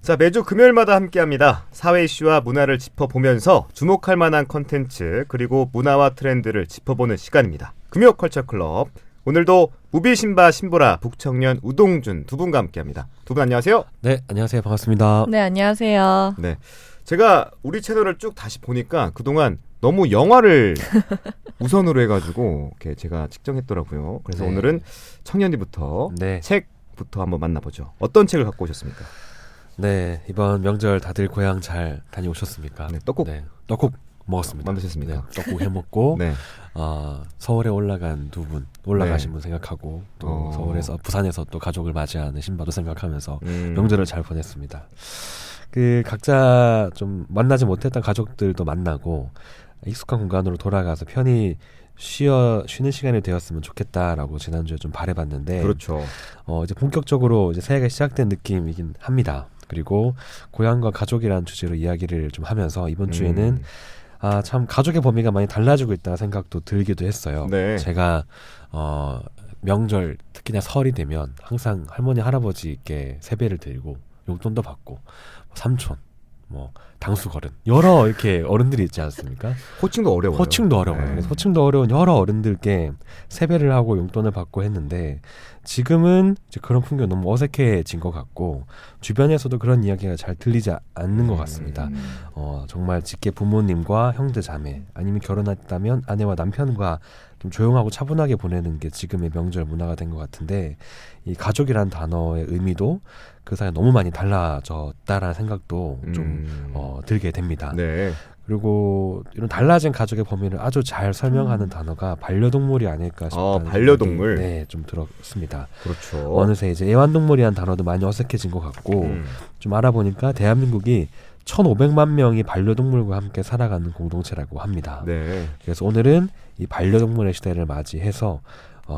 자, 매주 금요일마다 함께합니다. 사회 이슈와 문화를 짚어보면서 주목할 만한 콘텐츠 그리고 문화와 트렌드를 짚어보는 시간입니다. 금요 컬처 클럽. 오늘도 무비신바 신보라 북청년 우동준 두 분과 함께합니다. 두 분 안녕하세요. 네, 안녕하세요. 반갑습니다. 네, 안녕하세요. 네, 제가 우리 채널을 쭉 다시 보니까 그동안 너무 영화를 우선으로 해가지고 이렇게 제가 측정했더라고요. 그래서 네. 오늘은 청년이부터 네. 책부터 한번 만나보죠. 어떤 책을 갖고 오셨습니까? 네, 이번 명절 다들 고향 잘 다녀오셨습니까? 네, 떡국. 네, 떡국 먹었습니다. 만드셨습니까? 네, 떡국 해먹고 네. 서울에 올라간 두 분, 올라가신 네. 분 생각하고 또 서울에서 부산에서 또 가족을 맞이하는 신바도 생각하면서 음. 명절을 잘 보냈습니다. 그 각자 좀 만나지 못했던 가족들도 만나고 익숙한 공간으로 돌아가서 편히 쉬는 시간이 되었으면 좋겠다라고 지난주에 좀 바라봤는데 그렇죠. 이제 본격적으로 이제 새해가 시작된 느낌이긴 합니다. 그리고 고향과 가족이라는 주제로 이야기를 좀 하면서 이번 주에는 참 가족의 범위가 많이 달라지고 있다는 생각도 들기도 했어요. 네. 제가 명절 특히나 설이 되면 항상 할머니 할아버지께 세배를 드리고 용돈도 받고 삼촌 당수거른 여러 이렇게 어른들이 있지 않습니까? 호칭도 어려워요. 호칭도 어려워요. 네. 그래서 호칭도 어려운 여러 어른들께 세배를 하고 용돈을 받고 했는데 지금은 이제 그런 풍경이 너무 어색해진 것 같고 주변에서도 그런 이야기가 잘 들리지 않는 것 같습니다. 정말 직계 부모님과 형제 자매 아니면 결혼했다면 아내와 남편과 좀 조용하고 차분하게 보내는 게 지금의 명절 문화가 된 것 같은데 이 가족이라는 단어의 의미도 그 사이에 너무 많이 달라졌다라는 생각도 좀 들게 됩니다. 네. 그리고 이런 달라진 가족의 범위를 아주 잘 설명하는 단어가 반려동물이 아닐까 싶다는 반려동물. 생각이, 네, 좀 들었습니다. 그렇죠. 어느새 이제 애완동물이라는 단어도 많이 어색해진 것 같고 좀 알아보니까 대한민국이 1,500만 명이 반려동물과 함께 살아가는 공동체라고 합니다. 네. 그래서 오늘은 이 반려동물의 시대를 맞이해서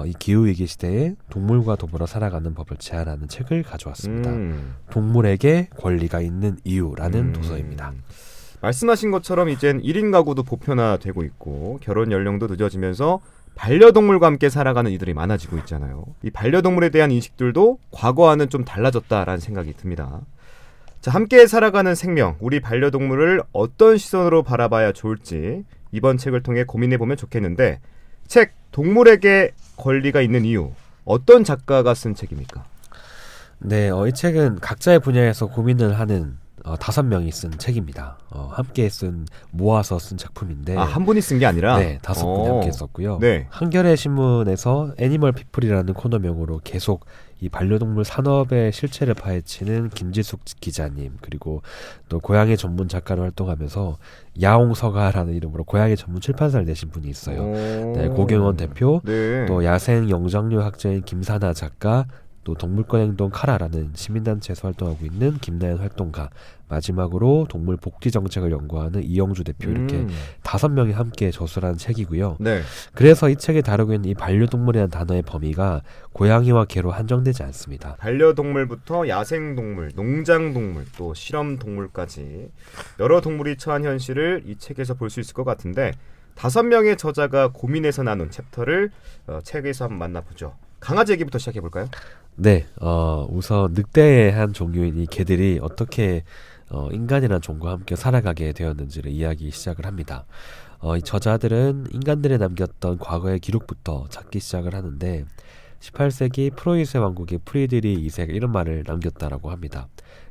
이 기후위기 시대에 동물과 더불어 살아가는 법을 제안하는 책을 가져왔습니다. 동물에게 권리가 있는 이유라는 도서입니다. 말씀하신 것처럼 이젠 1인 가구도 보편화되고 있고 결혼 연령도 늦어지면서 반려동물과 함께 살아가는 이들이 많아지고 있잖아요. 이 반려동물에 대한 인식들도 과거와는 좀 달라졌다라는 생각이 듭니다. 자, 함께 살아가는 생명, 우리 반려동물을 어떤 시선으로 바라봐야 좋을지 이번 책을 통해 고민해보면 좋겠는데 책 동물에게 권리가 있는 이유, 어떤 작가가 쓴 책입니까? 네, 이 책은 각자의 분야에서 고민을 하는 5명이 쓴 책입니다. 함께 모아서 쓴 작품인데 한 분이 쓴 게 아니라? 네, 5분이 함께 썼고요. 네. 한겨레 신문에서 애니멀 피플이라는 코너명으로 계속 이 반려동물 산업의 실체를 파헤치는 김지숙 기자님, 그리고 또 고양이 전문 작가로 활동하면서 야옹서가라는 이름으로 고양이 전문 출판사를 내신 분이 있어요. 네, 고경원 대표, 네. 또 야생 영장류 학자인 김사나 작가, 또 동물권 행동 카라라는 시민단체에서 활동하고 있는 김나연 활동가, 마지막으로 동물 복지 정책을 연구하는 이영주 대표, 이렇게 5명이 함께 저술한 책이고요. 네. 그래서 이 책에 다루고 있는 이 반려동물이라는 단어의 범위가 고양이와 개로 한정되지 않습니다. 반려동물부터 야생동물, 농장동물, 또 실험동물까지 여러 동물이 처한 현실을 이 책에서 볼 수 있을 것 같은데 5명의 저자가 고민해서 나눈 챕터를 책에서 한번 만나보죠. 강아지 얘기부터 시작해볼까요? 네, 우선 늑대의 한 종류인 이 개들이 어떻게 인간이라는 종과 함께 살아가게 되었는지를 이야기 시작을 합니다. 이 저자들은 인간들이 남겼던 과거의 기록부터 찾기 시작을 하는데 18세기 프로이세 왕국의 프리드리 2세가 이런 말을 남겼다라고 합니다.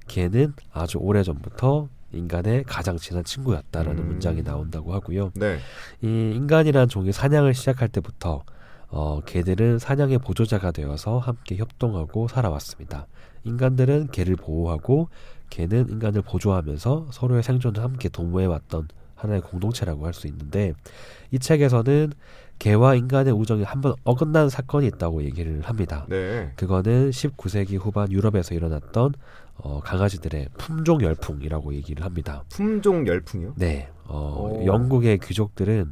개는 아주 오래전부터 인간의 가장 친한 친구였다라는 문장이 나온다고 하고요. 네. 이 인간이라는 종이 사냥을 시작할 때부터 개들은 사냥의 보조자가 되어서 함께 협동하고 살아왔습니다. 인간들은 개를 보호하고 개는 인간을 보조하면서 서로의 생존을 함께 도모해왔던 하나의 공동체라고 할 수 있는데 이 책에서는 개와 인간의 우정이 한번 어긋난 사건이 있다고 얘기를 합니다. 네. 그거는 19세기 후반 유럽에서 일어났던 강아지들의 품종 열풍이라고 얘기를 합니다. 품종 열풍이요? 네. 영국의 귀족들은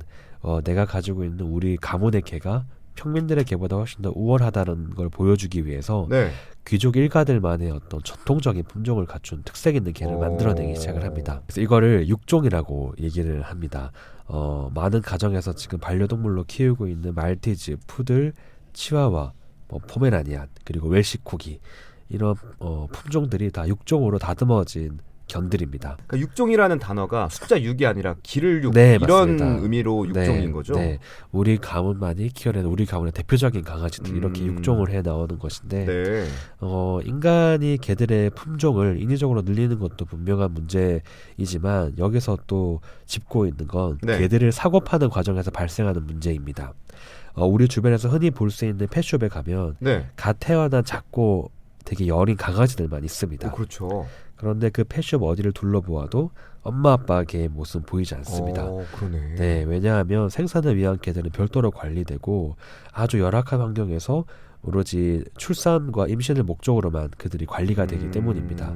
내가 가지고 있는 우리 가문의 개가 평민들의 개보다 훨씬 더 우월하다는 걸 보여주기 위해서 네. 귀족 일가들만의 어떤 전통적인 품종을 갖춘 특색 있는 개를 만들어내기 시작을 합니다. 그래서 이거를 육종이라고 얘기를 합니다. 많은 가정에서 지금 반려동물로 키우고 있는 말티즈, 푸들, 치와와, 포메라니안, 그리고 웰시 코기 이런 품종들이 다 육종으로 다듬어진 견들입니다. 그러니까 육종이라는 단어가 숫자 6이 아니라 기를 6 네, 이런 맞습니다. 의미로 육종인 거죠. 네, 우리 가문만이 키워내는 우리 가문의 대표적인 강아지들 이렇게 육종을 해 나오는 것인데 네. 인간이 개들의 품종을 인위적으로 늘리는 것도 분명한 문제이지만 여기서 또 짚고 있는 건 네. 개들을 사고 파는 과정에서 발생하는 문제입니다. 우리 주변에서 흔히 볼 수 있는 펫숍에 가면 네. 갓 태어난 작고 되게 여린 강아지들만 있습니다. 그렇죠. 그런데 그 펫숍 어디를 둘러보아도 엄마 아빠 개의 모습은 보이지 않습니다. 그러네. 네, 왜냐하면 생산을 위한 개들은 별도로 관리되고 아주 열악한 환경에서 오로지 출산과 임신을 목적으로만 그들이 관리가 되기 때문입니다.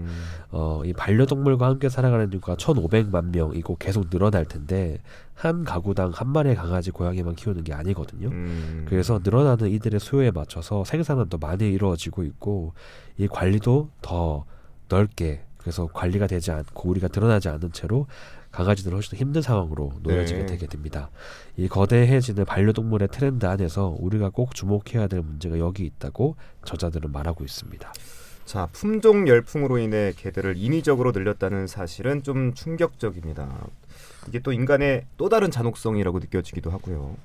이 반려동물과 함께 살아가는 인구가 1,500만 명이고 계속 늘어날 텐데 한 가구당 한 마리의 강아지, 고양이만 키우는 게 아니거든요. 그래서 늘어나는 이들의 수요에 맞춰서 생산은 더 많이 이루어지고 있고 이 관리도 더 넓게 그래서 관리가 되지 않고 우리가 드러나지 않은 채로 강아지들은 훨씬 더 힘든 상황으로 놓여지게 되게 됩니다. 이 거대해지는 반려동물의 트렌드 안에서 우리가 꼭 주목해야 될 문제가 여기 있다고 저자들은 말하고 있습니다. 자, 품종 열풍으로 인해 개들을 인위적으로 늘렸다는 사실은 좀 충격적입니다. 이게 또 인간의 또 다른 잔혹성이라고 느껴지기도 하고요.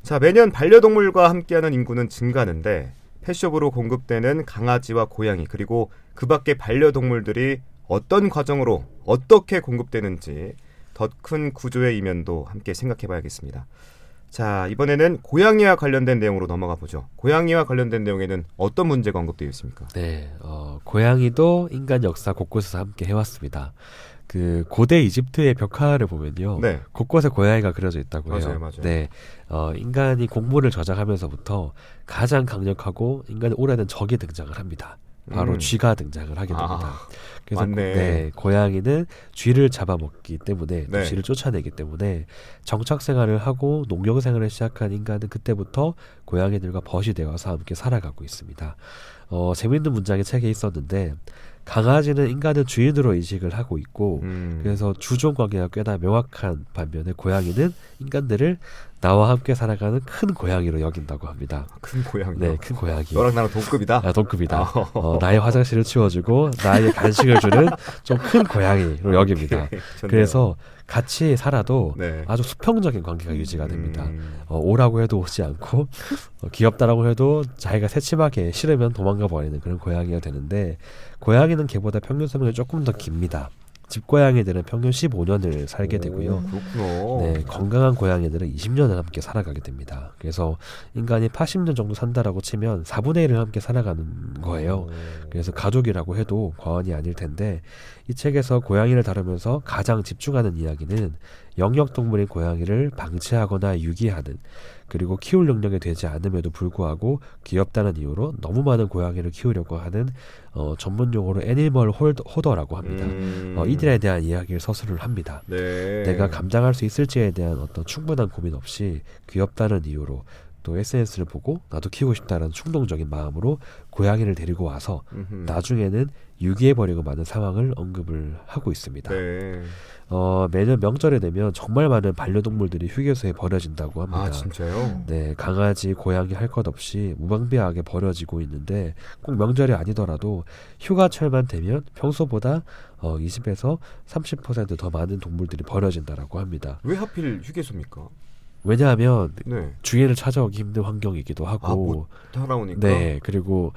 자, 매년 반려동물과 함께하는 인구는 증가하는데 펫숍으로 공급되는 강아지와 고양이 그리고 그 밖의 반려동물들이 어떤 과정으로 어떻게 공급되는지 더 큰 구조의 이면도 함께 생각해 봐야겠습니다. 자, 이번에는 고양이와 관련된 내용으로 넘어가 보죠. 고양이와 관련된 내용에는 어떤 문제가 언급되어 있습니까? 네, 고양이도 인간 역사 곳곳에서 함께 해왔습니다. 그 고대 이집트의 벽화를 보면요, 네. 곳곳에 고양이가 그려져 있다고 해요. 맞아요. 네, 인간이 곡물을 저장하면서부터 가장 강력하고 인간의 오래된 적이 등장을 합니다. 바로 쥐가 등장을 하게 됩니다. 그래서 맞네. 고양이는 쥐를 잡아먹기 때문에 네. 쥐를 쫓아내기 때문에 정착 생활을 하고 농경 생활을 시작한 인간은 그때부터 고양이들과 벗이 되어서 함께 살아가고 있습니다. 재밌는 문장이 책에 있었는데 강아지는 인간을 주인으로 인식을 하고 있고 그래서 주종 관계가 꽤나 명확한 반면에 고양이는 인간들을 나와 함께 살아가는 큰 고양이로 여긴다고 합니다. 큰 고양이. 네, 큰 고양이. 너랑 나랑 동급이다. 동급이다. 나의 화장실을 치워주고 나에게 간식을 주는 좀 큰 고양이로 여깁니다. 그래서 같이 살아도 네. 아주 수평적인 관계가 유지가 됩니다. 오라고 해도 오지 않고 귀엽다라고 해도 자기가 새침하게 싫으면 도망가 버리는 그런 고양이가 되는데 고양이는 개보다 평균 수명이 조금 더 깁니다. 집고양이들은 평균 15년을 살게 되고요. 그렇구나. 네, 건강한 고양이들은 20년을 함께 살아가게 됩니다. 그래서 인간이 80년 정도 산다라고 치면 4분의 1을 함께 살아가는 거예요. 그래서 가족이라고 해도 과언이 아닐 텐데 이 책에서 고양이를 다루면서 가장 집중하는 이야기는 영역동물인 고양이를 방치하거나 유기하는 그리고 키울 능력이 되지 않음에도 불구하고 귀엽다는 이유로 너무 많은 고양이를 키우려고 하는 전문 용어로 애니멀 호더라고 합니다. 이들에 대한 이야기를 서술을 합니다. 네. 내가 감당할 수 있을지에 대한 어떤 충분한 고민 없이 귀엽다는 이유로 또 SNS를 보고 나도 키우고 싶다는 충동적인 마음으로 고양이를 데리고 와서 나중에는 유기해버리고 마는 상황을 언급을 하고 있습니다. 네. 매년 명절에 되면 정말 많은 반려동물들이 휴게소에 버려진다고 합니다. 아, 진짜요? 네, 강아지, 고양이 할 것 없이 무방비하게 버려지고 있는데 꼭 명절이 아니더라도 휴가철만 되면 평소보다 20에서 30% 더 많은 동물들이 버려진다라고 합니다. 왜 하필 휴게소입니까? 왜냐하면 네. 주인을 찾아오기 힘든 환경이기도 하고 못 살아오니까. 네, 그리고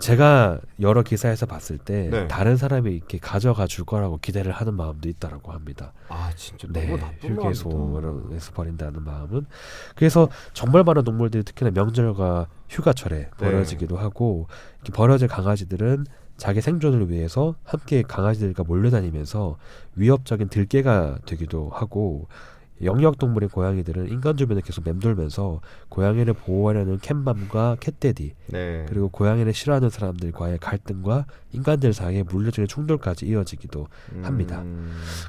제가 여러 기사에서 봤을 때 네. 다른 사람이 이렇게 가져가 줄 거라고 기대를 하는 마음도 있다라고 합니다. 아, 진짜 네, 너무 나쁜 마음이다. 휴게소에서 버린다는 마음은 그래서 정말 많은 동물들이 특히나 명절과 휴가철에 버려지기도 하고 이렇게 버려질 강아지들은 자기 생존을 위해서 함께 강아지들과 몰려다니면서 위협적인 들개가 되기도 하고 영역동물인 고양이들은 인간 주변에 계속 맴돌면서 고양이를 보호하려는 캣맘과 캣데디 네. 그리고 고양이를 싫어하는 사람들과의 갈등과 인간들 사이의 물리적인 충돌까지 이어지기도 합니다.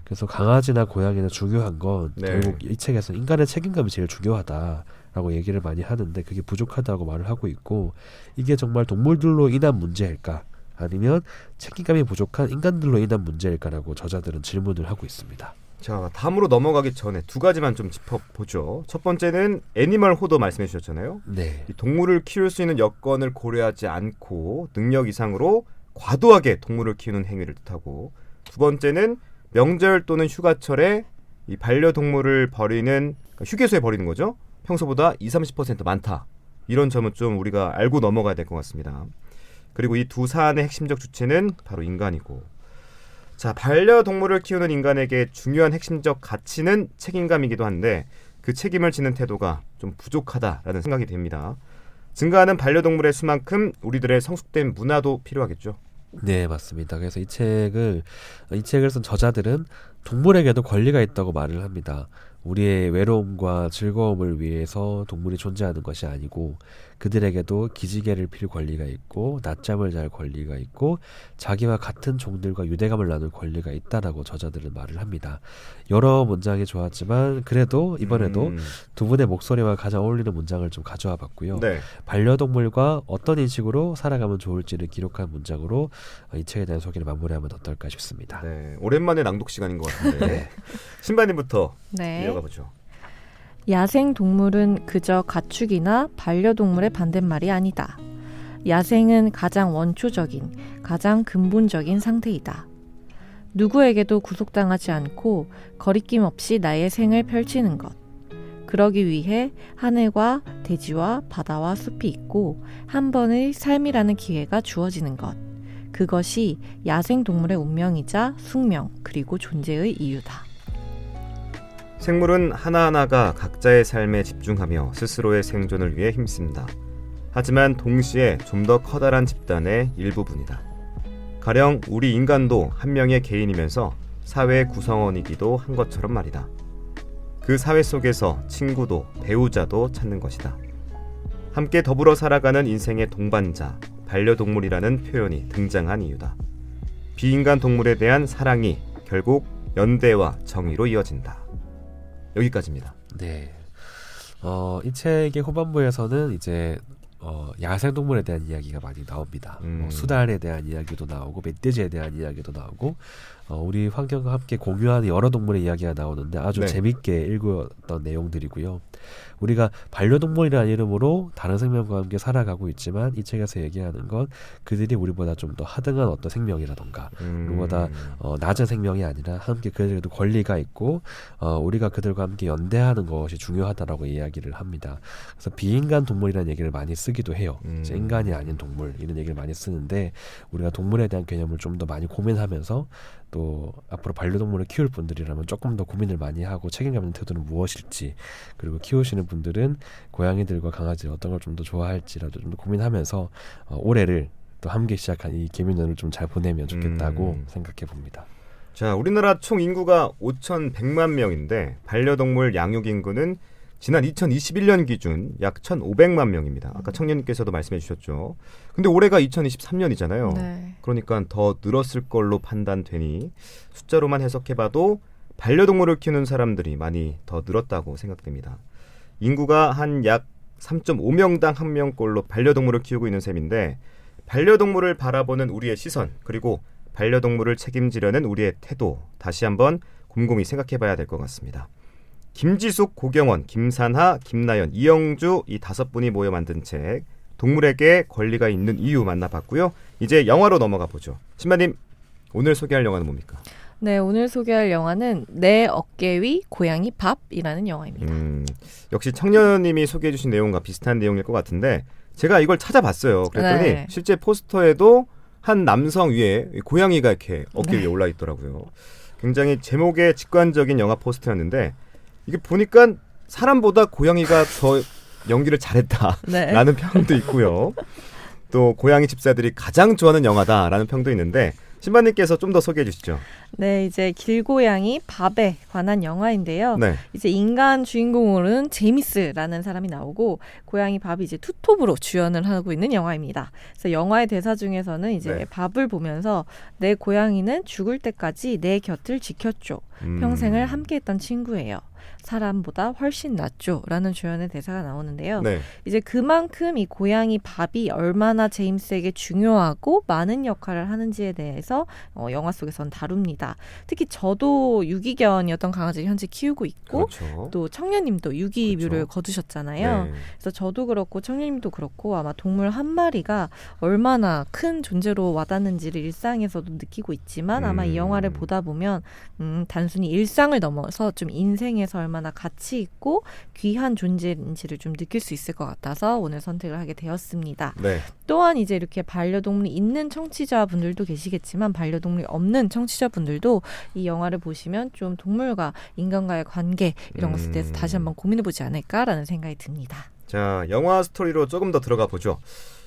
그래서 강아지나 고양이는 중요한 건 네. 결국 이 책에서 인간의 책임감이 제일 중요하다라고 얘기를 많이 하는데 그게 부족하다고 말을 하고 있고 이게 정말 동물들로 인한 문제일까 아니면 책임감이 부족한 인간들로 인한 문제일까라고 저자들은 질문을 하고 있습니다. 자, 다음으로 넘어가기 전에 두 가지만 좀 짚어보죠. 첫 번째는 애니멀 호더 말씀해 주셨잖아요. 네. 이 동물을 키울 수 있는 여건을 고려하지 않고 능력 이상으로 과도하게 동물을 키우는 행위를 뜻하고, 두 번째는 명절 또는 휴가철에 이 반려동물을 버리는, 그러니까 휴게소에 버리는 거죠. 평소보다 20-30% 많다. 이런 점은 좀 우리가 알고 넘어가야 될 것 같습니다. 그리고 이 두 사안의 핵심적 주체는 바로 인간이고, 자, 반려동물을 키우는 인간에게 중요한 핵심적 가치는 책임감이기도 한데 그 책임을 지는 태도가 좀 부족하다라는 생각이 듭니다. 증가하는 반려동물의 수만큼 우리들의 성숙된 문화도 필요하겠죠. 네, 맞습니다. 그래서 이 책을 쓴 저자들은 동물에게도 권리가 있다고 말을 합니다. 우리의 외로움과 즐거움을 위해서 동물이 존재하는 것이 아니고 그들에게도 기지개를 필 권리가 있고 낮잠을 잘 권리가 있고 자기와 같은 종들과 유대감을 나눌 권리가 있다라고 저자들은 말을 합니다. 여러 문장이 좋았지만 그래도 이번에도 두 분의 목소리와 가장 어울리는 문장을 좀 가져와 봤고요. 네. 반려동물과 어떤 인식으로 살아가면 좋을지를 기록한 문장으로 이 책에 대한 소개를 마무리하면 어떨까 싶습니다. 네, 오랜만에 낭독 시간인 것 같은데 네. 신바님부터 네. 이어가 보죠. 야생 동물은 그저 가축이나 반려동물의 반대말이 아니다. 야생은 가장 원초적인, 가장 근본적인 상태이다. 누구에게도 구속당하지 않고 거리낌 없이 나의 생을 펼치는 것. 그러기 위해 하늘과 대지와 바다와 숲이 있고 한 번의 삶이라는 기회가 주어지는 것. 그것이 야생 동물의 운명이자 숙명 그리고 존재의 이유다. 생물은 하나하나가 각자의 삶에 집중하며 스스로의 생존을 위해 힘씁니다. 하지만 동시에 좀 더 커다란 집단의 일부분이다. 가령 우리 인간도 한 명의 개인이면서 사회의 구성원이기도 한 것처럼 말이다. 그 사회 속에서 친구도 배우자도 찾는 것이다. 함께 더불어 살아가는 인생의 동반자, 반려동물이라는 표현이 등장한 이유다. 비인간 동물에 대한 사랑이 결국 연대와 정의로 이어진다. 여기까지입니다. 네. 이 책의 후반부에서는 이제 야생동물에 대한 이야기가 많이 나옵니다. 수달에 대한 이야기도 나오고 멧돼지에 대한 이야기도 나오고 우리 환경과 함께 공유하는 여러 동물의 이야기가 나오는데 아주 네. 재밌게 읽었던 내용들이고요. 우리가 반려동물이라는 이름으로 다른 생명과 함께 살아가고 있지만 이 책에서 얘기하는 건 그들이 우리보다 좀 더 하등한 어떤 생명이라던가 우리보다 낮은 생명이 아니라 함께 그들에게도 권리가 있고 우리가 그들과 함께 연대하는 것이 중요하다라고 이야기를 합니다. 그래서 비인간 동물이라는 얘기를 많이 쓰기도 해요. 이제 인간이 아닌 동물 이런 얘기를 많이 쓰는데 우리가 동물에 대한 개념을 좀 더 많이 고민하면서 또 앞으로 반려동물을 키울 분들이라면 조금 더 고민을 많이 하고 책임감 있는 태도는 무엇일지 그리고 키우시는 분들은 고양이들과 강아지를 어떤 걸 좀 더 좋아할지라도 좀 더 고민하면서 올해를 또 함께 시작한 이 개미년을 좀 잘 보내면 좋겠다고 생각해 봅니다. 자, 우리나라 총 인구가 5,100만 명인데 반려동물 양육 인구는 지난 2021년 기준 약 1,500만 명입니다. 아까 청년님께서도 말씀해 주셨죠. 근데 올해가 2023년이잖아요. 네. 그러니까 더 늘었을 걸로 판단되니 숫자로만 해석해봐도 반려동물을 키우는 사람들이 많이 더 늘었다고 생각됩니다. 인구가 한 약 3.5명당 1명꼴로 반려동물을 키우고 있는 셈인데 반려동물을 바라보는 우리의 시선 그리고 반려동물을 책임지려는 우리의 태도 다시 한번 곰곰이 생각해봐야 될 것 같습니다. 김지숙, 고경원, 김산하, 김나연, 이영주 이 5분이 모여 만든 책 동물에게 권리가 있는 이유 만나봤고요. 이제 영화로 넘어가 보죠. 신바님, 오늘 소개할 영화는 뭡니까? 네, 오늘 소개할 영화는 내 어깨 위 고양이 밥이라는 영화입니다. 역시 청년님이 소개해 주신 내용과 비슷한 내용일 것 같은데 제가 이걸 찾아봤어요. 그랬더니 네. 실제 포스터에도 한 남성 위에 고양이가 이렇게 어깨 위에 올라 있더라고요. 굉장히 제목에 직관적인 영화 포스터였는데 이게 보니까 사람보다 고양이가 더 연기를 잘했다라는 평도 있고요. 또 고양이 집사들이 가장 좋아하는 영화다라는 평도 있는데 신바님께서 좀 더 소개해 주시죠. 네, 이제 길고양이 밥에 관한 영화인데요. 네. 이제 인간 주인공으로는 제미스라는 사람이 나오고 고양이 밥이 이제 투톱으로 주연을 하고 있는 영화입니다. 그래서 영화의 대사 중에서는 이제 네. 밥을 보면서 내 고양이는 죽을 때까지 내 곁을 지켰죠. 평생을 함께했던 친구예요. 사람보다 훨씬 낫죠. 라는 조연의 대사가 나오는데요. 네. 이제 그만큼 이 고양이 밥이 얼마나 제임스에게 중요하고 많은 역할을 하는지에 대해서 영화 속에서는 다룹니다. 특히 저도 유기견이었던 강아지를 현재 키우고 있고 그렇죠. 또 청년님도 유기묘를 그렇죠. 거두셨잖아요. 네. 그래서 저도 그렇고 청년님도 그렇고 아마 동물 한 마리가 얼마나 큰 존재로 와닿는지를 일상에서도 느끼고 있지만 아마 이 영화를 보다 보면 단순히 일상을 넘어서 좀 인생에서 얼마나 가치 있고 귀한 존재인지를 좀 느낄 수 있을 것 같아서 오늘 선택을 하게 되었습니다. 네. 또한 이제 이렇게 반려동물이 있는 청취자분들도 계시겠지만 반려동물이 없는 청취자분들도 이 영화를 보시면 좀 동물과 인간과의 관계 이런 것에 대해서 다시 한번 고민해보지 않을까라는 생각이 듭니다. 자, 영화 스토리로 조금 더 들어가 보죠.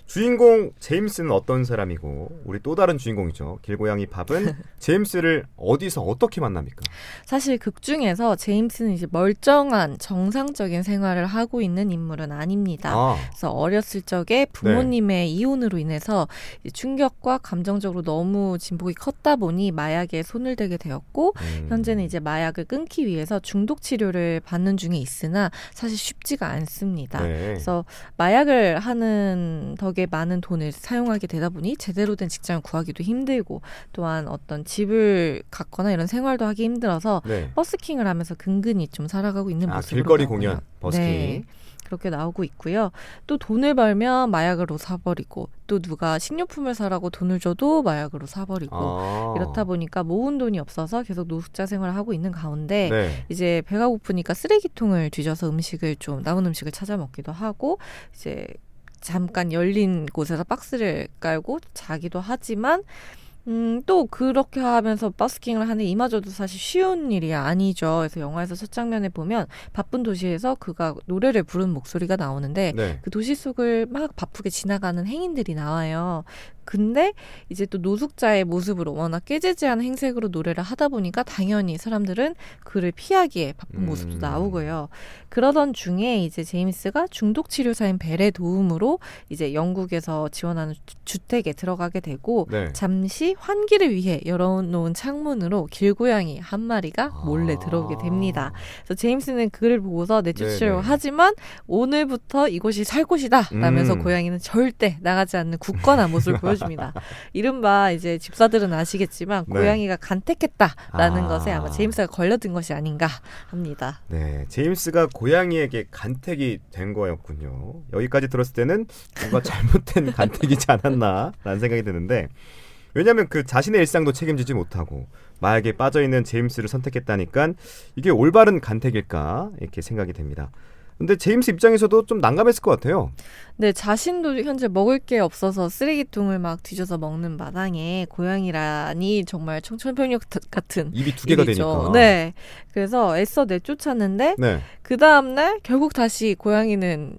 주인공 제임스는 어떤 사람이고 우리 또 다른 주인공이죠. 길고양이 밥은 제임스를 어디서 어떻게 만납니까? 사실 극 중에서 제임스는 이제 멀쩡한 정상적인 생활을 하고 있는 인물은 아닙니다. 아, 그래서 어렸을 적에 부모님의 이혼으로 인해서 이제 충격과 감정적으로 너무 진폭이 컸다 보니 마약에 손을 대게 되었고 현재는 이제 마약을 끊기 위해서 중독 치료를 받는 중에 있으나 사실 쉽지가 않습니다. 네. 그래서 마약을 하는 덕에 많은 돈을 사용하게 되다 보니 제대로 된 직장을 구하기도 힘들고 또한 어떤 집을 갖거나 이런 생활도 하기 힘들어서 네. 버스킹을 하면서 근근히 좀 살아가고 있는 아, 모습으로 길거리 나오고요. 공연, 버스킹. 네. 그렇게 나오고 있고요. 또 돈을 벌면 마약으로 사버리고 또 누가 식료품을 사라고 돈을 줘도 마약으로 사버리고 아. 이렇다 보니까 모은 돈이 없어서 계속 노숙자 생활을 하고 있는 가운데 네. 이제 배가 고프니까 쓰레기통을 뒤져서 음식을 좀 남은 음식을 찾아 먹기도 하고 이제 잠깐 열린 곳에서 박스를 깔고 자기도 하지만 또 그렇게 하면서 버스킹을 하는데 이마저도 사실 쉬운 일이 아니죠. 그래서 영화에서 첫 장면에 보면 바쁜 도시에서 그가 노래를 부른 목소리가 나오는데 네. 그 도시 속을 막 바쁘게 지나가는 행인들이 나와요. 근데 이제 또 노숙자의 모습으로 워낙 깨재재한 행색으로 노래를 하다 보니까 당연히 사람들은 그를 피하기에 바쁜 모습도 나오고요. 그러던 중에 이제 제임스가 중독 치료사인 벨의 도움으로 이제 영국에서 지원하는 주택에 들어가게 되고 네. 잠시 환기를 위해 열어놓은 창문으로 길고양이 한 마리가 몰래 들어오게 됩니다. 그래서 제임스는 그를 보고서 내쫓으려고 네네. 하지만 오늘부터 이곳이 살 곳이다 라면서 음. 고양이는 절대 나가지 않는 굳건한 모습을 보여줍니다. 이른바 이제 집사들은 아시겠지만 네. 고양이가 간택했다라는 아. 것에 아마 제임스가 걸려든 것이 아닌가 합니다. 네, 제임스가 고양이에게 간택이 된 거였군요. 여기까지 들었을 때는 뭔가 잘못된 간택이지 않았나라는 생각이 드는데 왜냐하면 그 자신의 일상도 책임지지 못하고 마약에 빠져있는 제임스를 선택했다니까 이게 올바른 간택일까 이렇게 생각이 됩니다. 근데 제임스 입장에서도 좀 난감했을 것 같아요. 네, 자신도 현재 먹을 게 없어서 쓰레기통을 막 뒤져서 먹는 마당에 고양이라니 정말 청천벽력 같은 입이 두 개가 일이죠. 되니까. 네, 그래서 애써 내쫓았는데 네. 그 다음날 결국 다시 고양이는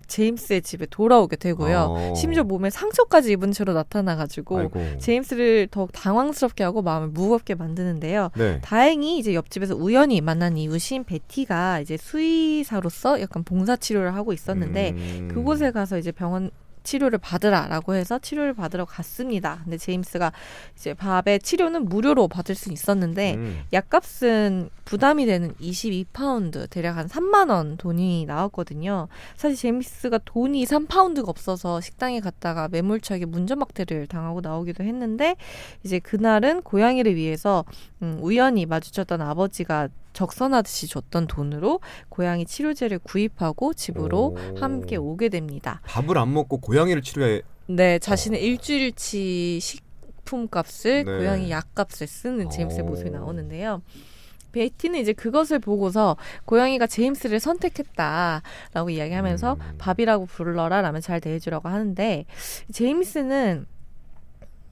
제임스의 집에 돌아오게 되고요. 심지어 몸에 상처까지 입은 채로 나타나가지고 아이고. 제임스를 더욱 당황스럽게 하고 마음을 무겁게 만드는데요. 네. 다행히 이제 옆집에서 우연히 만난 이웃인 베티가 이제 수의사로서 약간 봉사 치료를 하고 있었는데 그곳에 가서 이제 병원 치료를 받으라라고 해서 치료를 받으러 갔습니다. 근데 제임스가 이제 밥의 치료는 무료로 받을 수 있었는데 약값은 부담이 되는 22파운드 대략 한 3만 원 돈이 나왔거든요. 사실 제임스가 돈이 3파운드가 없어서 식당에 갔다가 매몰차게 문전박대를 당하고 나오기도 했는데 이제 그날은 고양이를 위해서 우연히 마주쳤던 아버지가 적선하듯이 줬던 돈으로 고양이 치료제를 구입하고 집으로 함께 오게 됩니다. 밥을 안 먹고 고양이를 치료해. 네, 자신의 일주일치 식품값을 네. 고양이 약값을 쓰는 제임스의 모습이 나오는데요. 베티는 이제 그것을 보고서 고양이가 제임스를 선택했다라고 이야기하면서 밥이라고 불러라 라면 잘 대해주라고 하는데 제임스는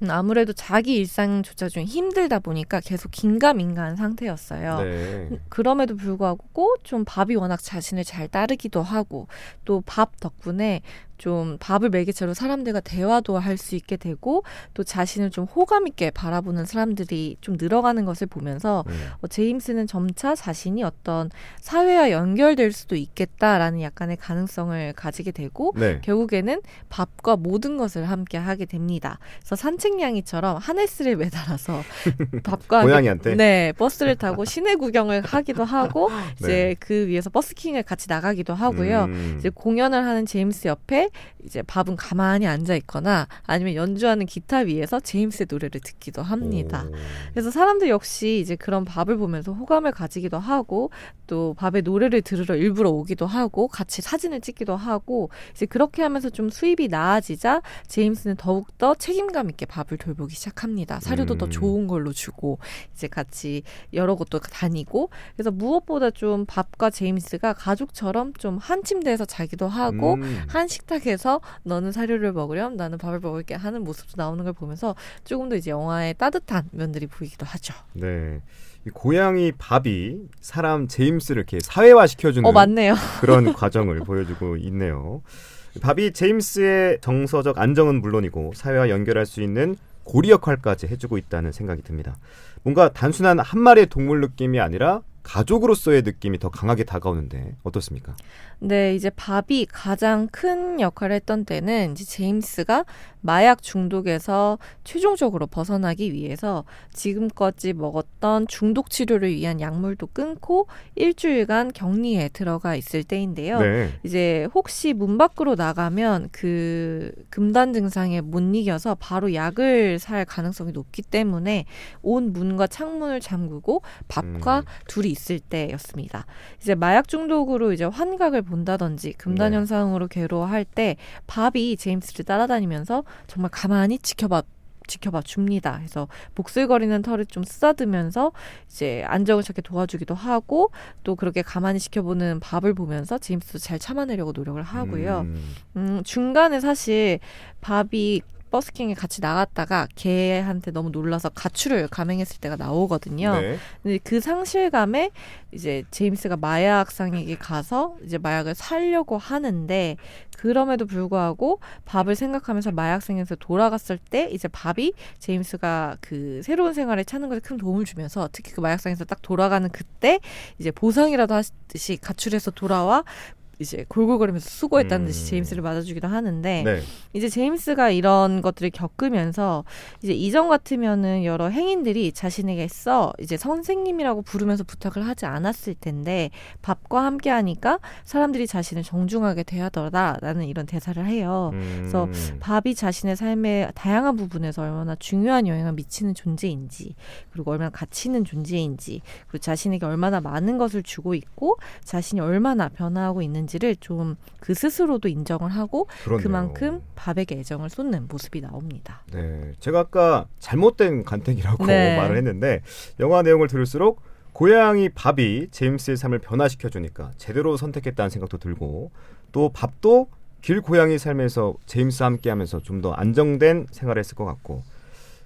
아무래도 자기 일상조차 좀 힘들다 보니까 계속 긴가민가한 상태였어요. 네. 그럼에도 불구하고 좀 밥이 워낙 자신을 잘 따르기도 하고 또 밥 덕분에 좀 밥을 매개체로 사람들과 대화도 할 수 있게 되고 또 자신을 좀 호감 있게 바라보는 사람들이 좀 늘어가는 것을 보면서 제임스는 점차 자신이 어떤 사회와 연결될 수도 있겠다라는 약간의 가능성을 가지게 되고 네. 결국에는 밥과 모든 것을 함께 하게 됩니다. 그래서 산책냥이처럼 하네스를 매달아서 밥과 함께 고양이한테? 네, 버스를 타고 시내 구경을 하기도 하고 이제 네. 그 위에서 버스킹을 같이 나가기도 하고요. 이제 공연을 하는 제임스 옆에 이제 밥은 가만히 앉아 있거나 아니면 연주하는 기타 위에서 제임스의 노래를 듣기도 합니다. 오. 그래서 사람들 역시 이제 그런 밥을 보면서 호감을 가지기도 하고 또 밥의 노래를 들으러 일부러 오기도 하고 같이 사진을 찍기도 하고 이제 그렇게 하면서 좀 수입이 나아지자 제임스는 더욱더 책임감 있게 밥을 돌보기 시작합니다. 사료도 더 좋은 걸로 주고 이제 같이 여러 곳도 다니고 그래서 무엇보다 좀 밥과 제임스가 가족처럼 좀 한 침대에서 자기도 하고 한 식탁에서 너는 사료를 먹으렴 나는 밥을 먹을게 하는 모습도 나오는 걸 보면서 조금 더 이제 영화의 따뜻한 면들이 보이기도 하죠. 네. 이 고양이 밥이 사람 제임스를 이렇게 사회화 시켜주는 맞네요. 그런 과정을 보여주고 있네요. 밥이 제임스의 정서적 안정은 물론이고 사회와 연결할 수 있는 고리 역할까지 해주고 있다는 생각이 듭니다. 뭔가 단순한 한 마리의 동물 느낌이 아니라 가족으로서의 느낌이 더 강하게 다가오는데 어떻습니까? 네, 이제 밥이 가장 큰 역할을 했던 때는 이제 제임스가 마약 중독에서 최종적으로 벗어나기 위해서 지금까지 먹었던 중독 치료를 위한 약물도 끊고 일주일간 격리에 들어가 있을 때인데요. 네. 이제 혹시 문 밖으로 나가면 그 금단 증상에 못 이겨서 바로 약을 살 가능성이 높기 때문에 온 문과 창문을 잠그고 밥과 둘이 있을 때였습니다. 이제 마약 중독으로 이제 환각을 본다든지 금단 네. 현상으로 괴로워할 때 밥이 제임스를 따라다니면서 정말 가만히 지켜봐 줍니다. 그래서 복슬거리는 털을 좀 쓰다듬으면서 이제 안정을 찾게 도와주기도 하고 또 그렇게 가만히 지켜보는 밥을 보면서 제임스도 잘 참아내려고 노력을 하고요. 중간에 사실 밥이 버스킹에 같이 나갔다가 개한테 너무 놀라서 가출을 감행했을 때가 나오거든요. 네. 근데 그 상실감에 이제 제임스가 마약상에게 가서 이제 마약을 사려고 하는데 그럼에도 불구하고 밥을 생각하면서 마약상에서 돌아갔을 때 이제 밥이 제임스가 그 새로운 생활에 찾는 것에 큰 도움을 주면서 특히 그 마약상에서 딱 돌아가는 그때 이제 보상이라도 하듯이 가출해서 돌아와 이제 골골거리면서 수고했다는 듯이 제임스를 맞아주기도 하는데 네. 이제 제임스가 이런 것들을 겪으면서 이제 이전 같으면은 여러 행인들이 자신에게 이제 선생님이라고 부르면서 부탁을 하지 않았을 텐데 밥과 함께 하니까 사람들이 자신을 정중하게 대하더라라는 이런 대사를 해요. 그래서 밥이 자신의 삶의 다양한 부분에서 얼마나 중요한 영향을 미치는 존재인지 그리고 얼마나 가치 있는 존재인지 그리고 자신에게 얼마나 많은 것을 주고 있고 자신이 얼마나 변화하고 있는지를 좀 그 스스로도 인정을 하고 그렇네요. 그만큼 밥에게 애정을 쏟는 모습이 나옵니다. 네, 제가 아까 잘못된 간택이라고 네. 말을 했는데 영화 내용을 들을수록 고양이 밥이 제임스의 삶을 변화시켜주니까 제대로 선택했다는 생각도 들고 또 밥도 길 고양이 삶에서 제임스와 함께하면서 좀 더 안정된 생활을 했을 것 같고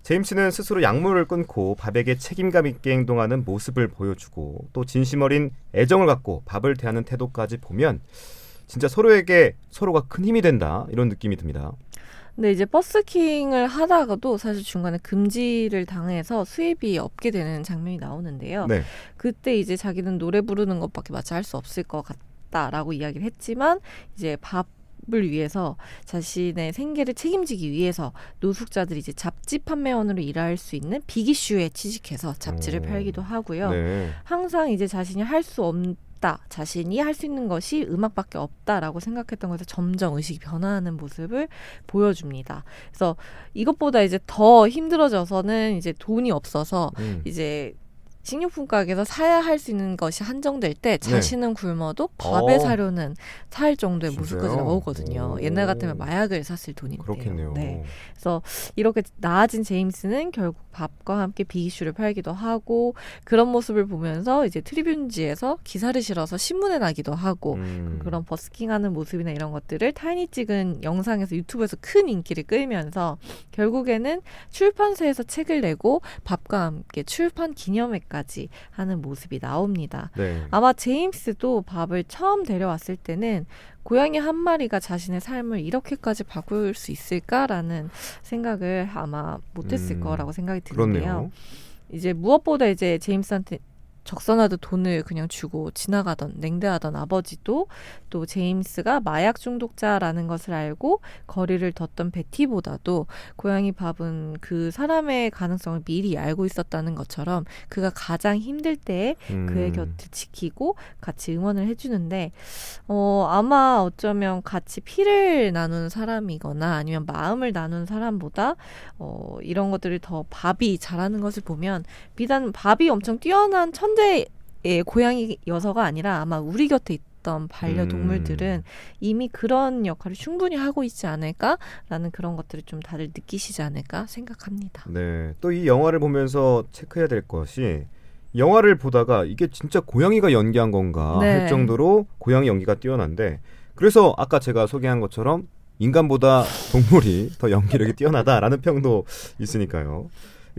제임스는 스스로 약물을 끊고 밥에게 책임감 있게 행동하는 모습을 보여주고 또 진심 어린 애정을 갖고 밥을 대하는 태도까지 보면 진짜 서로에게 서로가 큰 힘이 된다 이런 느낌이 듭니다. 근데 이제 버스킹을 하다가도 사실 중간에 금지를 당해서 수입이 없게 되는 장면이 나오는데요. 네. 그때 이제 자기는 노래 부르는 것밖에 마치 할 수 없을 것 같다라고 이야기를 했지만 이제 밥을 위해서 자신의 생계를 책임지기 위해서 노숙자들이 이제 잡지 판매원으로 일할 수 있는 빅이슈에 취직해서 잡지를 팔기도 하고요. 네. 항상 이제 자신이 할 수 없다. 자신이 할 수 있는 것이 음악밖에 없다라고 생각했던 것에서 점점 의식이 변화하는 모습을 보여줍니다. 그래서 이것보다 이제 더 힘들어져서는 이제 돈이 없어서 이제 식료품 가게에서 사야 할 수 있는 것이 한정될 때 자신은 굶어도 밥에 사료는 살 정도의 진짜요? 모습까지 나오거든요. 오. 옛날 같으면 마약을 샀을 돈인데요. 그렇겠네요. 네. 그래서 이렇게 나아진 제임스는 결국 밥과 함께 빅이슈를 팔기도 하고 그런 모습을 보면서 이제 트리뷴지에서 기사를 실어서 신문에 나기도 하고 그런 버스킹하는 모습이나 이런 것들을 타인이 찍은 영상에서 유튜브에서 큰 인기를 끌면서 결국에는 출판사에서 책을 내고 밥과 함께 출판 기념회까지 때까지 하는 모습이 나옵니다. 네. 아마 제임스도 밥을 처음 데려왔을 때는 고양이 한 마리가 자신의 삶을 이렇게까지 바꿀 수 있을까라는 생각을 아마 못했을 거라고 생각이 드는데요. 그렇네요. 이제 무엇보다 이제 제임스한테 적선하듯 돈을 그냥 주고 지나가던 냉대하던 아버지도 또 제임스가 마약 중독자라는 것을 알고 거리를 뒀던 베티보다도 고양이 밥은 그 사람의 가능성을 미리 알고 있었다는 것처럼 그가 가장 힘들 때에 그의 곁을 지키고 같이 응원을 해주는데 아마 어쩌면 같이 피를 나눈 사람이거나 아니면 마음을 나눈 사람보다 이런 것들을 더 밥이 잘하는 것을 보면 비단 밥이 엄청 뛰어난 천재의 고양이여서가 아니라 아마 우리 곁에 있던 반려동물들은 이미 그런 역할을 충분히 하고 있지 않을까라는 그런 것들을 좀 다들 느끼시지 않을까 생각합니다. 네. 또 이 영화를 보면서 체크해야 될 것이 영화를 보다가 이게 진짜 고양이가 연기한 건가 네. 할 정도로 고양이 연기가 뛰어난데 그래서 아까 제가 소개한 것처럼 인간보다 동물이 더 연기력이 뛰어나다라는 평도 있으니까요.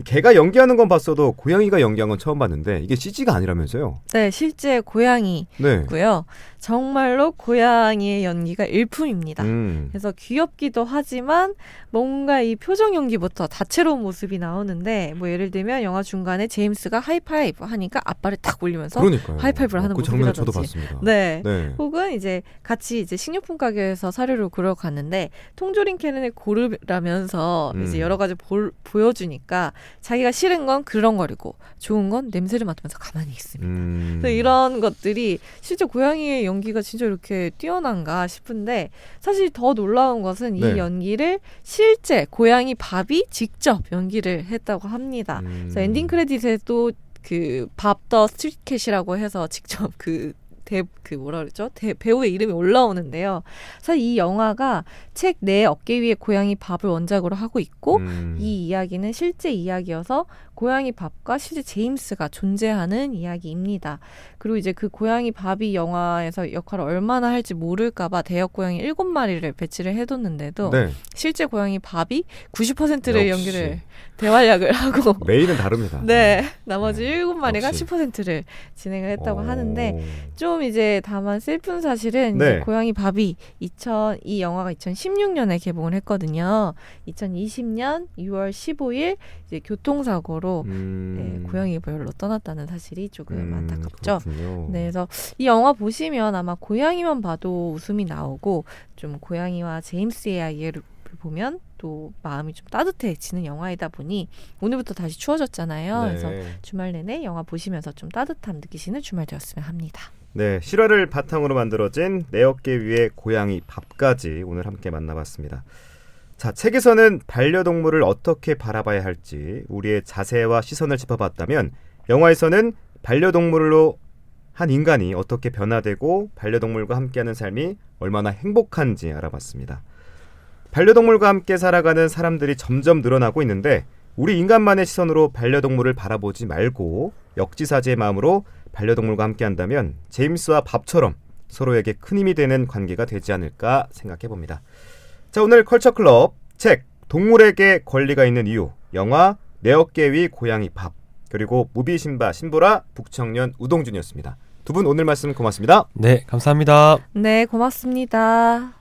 개가 연기하는 건 봤어도 고양이가 연기한 건 처음 봤는데 이게 CG가 아니라면서요? 네, 실제 고양이고요. 네. 정말로 고양이의 연기가 일품입니다. 음. 그래서 귀엽기도 하지만 뭔가 이 표정 연기부터 다채로운 모습이 나오는데 뭐 예를 들면 영화 중간에 제임스가 하이파이브 하니까 앞발을 딱 올리면서 그러니까요. 하이파이브를 하는 그 장면 저도 모습이라든지. 봤습니다. 네. 네. 혹은 이제 같이 이제 식료품 가게에서 사료를 고르러 갔는데 통조림 캔을 고르라면서 이제 여러 가지 보여주니까 자기가 싫은 건 그렁거리고 좋은 건 냄새를 맡으면서 가만히 있습니다. 그래서 이런 것들이 실제 고양이의 연기가 진짜 이렇게 뛰어난가 싶은데 사실 더 놀라운 것은 네. 이 연기를 실제 고양이 밥이 직접 연기를 했다고 합니다. 그래서 엔딩 크레딧에도 그 밥 더 스트릿캣이라고 해서 직접 뭐라 그랬죠? 배우의 이름이 올라오는데요. 사실 이 영화가 책 내 어깨 위에 고양이 밥을 원작으로 하고 있고 이 이야기는 실제 이야기여서 고양이 밥과 실제 제임스가 존재하는 이야기입니다. 그리고 이제 그 고양이 밥이 영화에서 역할을 얼마나 할지 모를까봐 대역 고양이 7마리를 배치를 해뒀는데도 네. 실제 고양이 밥이 90%의 역시. 연기를 대활약을 하고 메인은 다릅니다. 네, 나머지 네. 7마리가 역시. 10%를 진행을 했다고 오. 하는데 좀 이제 다만 슬픈 사실은 네. 이제 고양이 밥이 이 영화가 2016년에 개봉을 했거든요. 2020년 6월 15일 이제 교통사고로 네, 고양이 별로 떠났다는 사실이 조금 안타깝죠. 그렇군요. 네, 그래서 이 영화 보시면 아마 고양이만 봐도 웃음이 나오고 좀 고양이와 제임스의 이야기를 보면 또 마음이 좀 따뜻해지는 영화이다 보니 오늘부터 다시 추워졌잖아요. 네. 그래서 주말 내내 영화 보시면서 좀 따뜻함 느끼시는 주말 되었으면 합니다. 네, 실화를 바탕으로 만들어진 내 어깨 위에 고양이 밥까지 오늘 함께 만나봤습니다. 자, 책에서는 반려동물을 어떻게 바라봐야 할지 우리의 자세와 시선을 짚어봤다면 영화에서는 반려동물로 한 인간이 어떻게 변화되고 반려동물과 함께하는 삶이 얼마나 행복한지 알아봤습니다. 반려동물과 함께 살아가는 사람들이 점점 늘어나고 있는데 우리 인간만의 시선으로 반려동물을 바라보지 말고 역지사지의 마음으로 반려동물과 함께한다면 제임스와 밥처럼 서로에게 큰 힘이 되는 관계가 되지 않을까 생각해봅니다. 자, 오늘 컬처클럽 책 동물에게 권리가 있는 이유, 영화 내 어깨 위 고양이 밥, 그리고 무비 신보라 북청년 우동준이었습니다. 두 분 오늘 말씀 고맙습니다. 네, 감사합니다. 네, 고맙습니다.